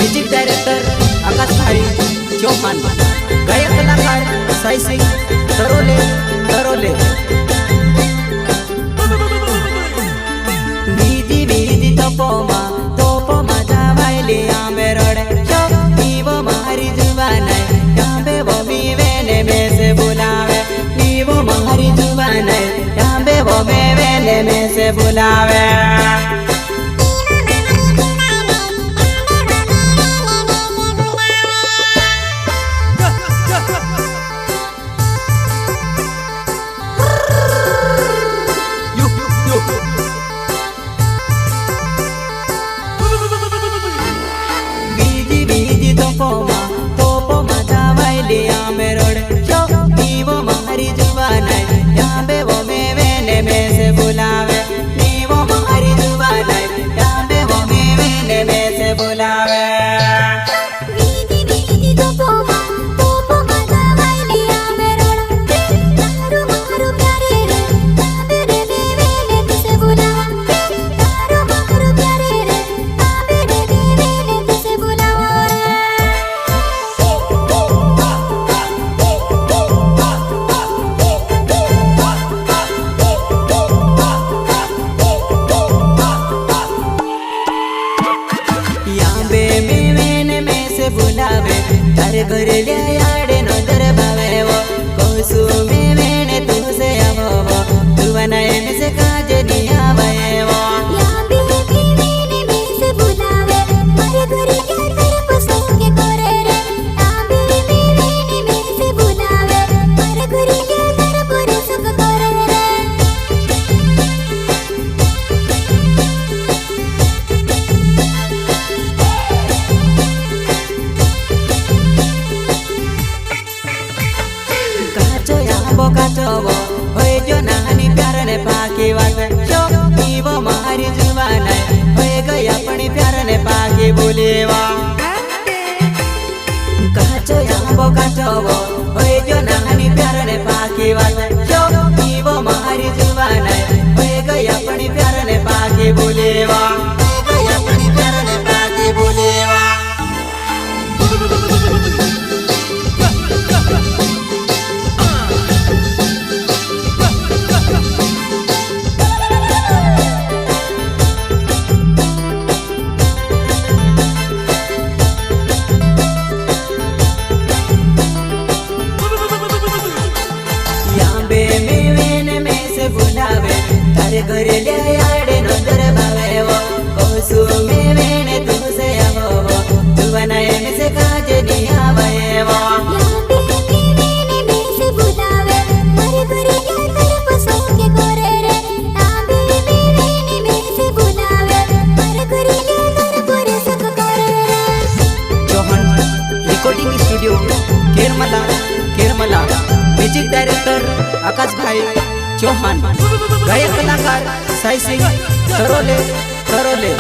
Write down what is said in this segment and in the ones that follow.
Music director Akash भाई चौहान, गायक कलाकार साई सिंह तरोले तरोले। वीजी वीजी तपोमा तोपोमा जावायली आंबे रोडे शो नीवो मारी जुबान है याबे वो मीवेने में से बुलावे, नीवो मारी जुबान है याबे वो मीवेने में से बुलावे। बीजी बीजी तोपोमा तोपोमा जावायली आंबे रोडे शो नीवो मारी जुबान है याबे वो मीवेने में से बुलावे, नीवो मारी जुबान है याबे वो मीवेने में से बुलावे। बुलावे तारे घर ले आड़े नो दरबावे वो कोसु में मैंने तुझसे आवो वो तू बनाए में से काज नहीं आवे वो याबे मैंने में से बुलावे मारे घर के तरफ संग करे रे, याबे मैंने में से बुलावे मारे घर के तरफ संग करे रे। काचोवो होए जो नानी प्यार ने पाकी वात शो नीवो मारी जुबान है होए गई अपनी प्यार ने पाकी बोलेवा। काचोवो होए जो नानी प्यार ने पाकी वात शो नीवो मारी जुबान है होए गई अपनी प्यार ने पाकी बोलेवा, होए गई अपनी प्यार ने पाकी बोलेवा। तारे घर ले आड़े नो दरबावे वो कोसु में मैंने तुझसे आवो वो तू बनाए में से काज नहीं आवे वो याबे मैंने में से बुलावे मारे घर के तरफ संग करे रे, याबे मैंने में से बुलावे मारे घर के तरफ संग करे रे। Chauhan recording studio Keramala Keramala, music director Akash भाई चौहान, गायक कलाकार साई सिंह तरोले तरोले।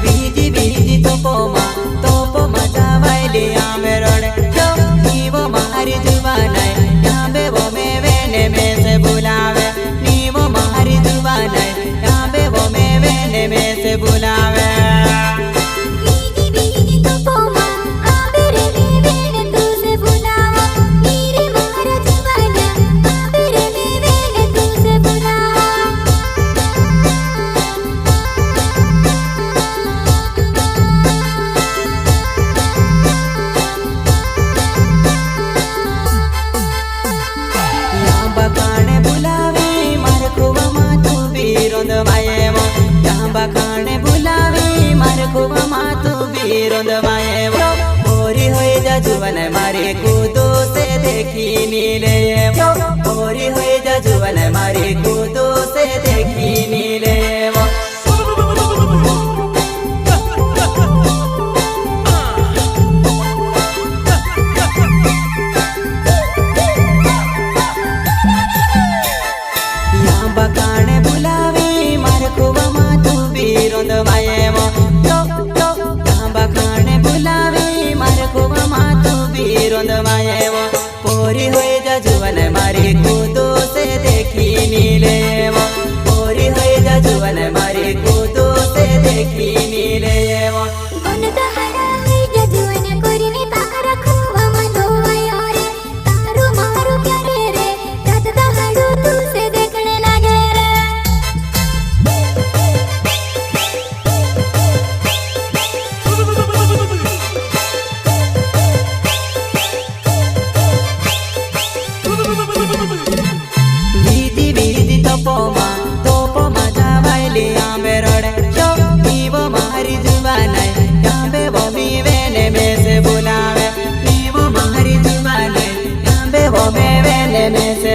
बीजी बीजी तोपोमा जावायली आंबे रोडे शो नीवो मारी जुबान है याबे वो मीवेने में से बुलावे, नीवो मारी जुबान है याबे वो मीवेने में से बुलावे। बीजी बीजी तोपोमा आंबे रे मीवेने तुझसे बुलावा, मेरे मारा जुबान आंबे रे मीवेने तुझसे बुलावा। याबा काने बुलावे मारे खुवा मातू बीरोंद माये वो, याबा काने बुलावे मारे खुवा मातू बीरोंद माये वो। ओरी होए जा जुवन मारे कूदो से देखी नीले वो, ओरी होए जा जुवन मारे कूदो से देखी नीले वो। याबा काने बुलावे मारे खुवा मातू बीरोंद माये वो, याबा काने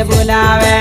से बुलावे।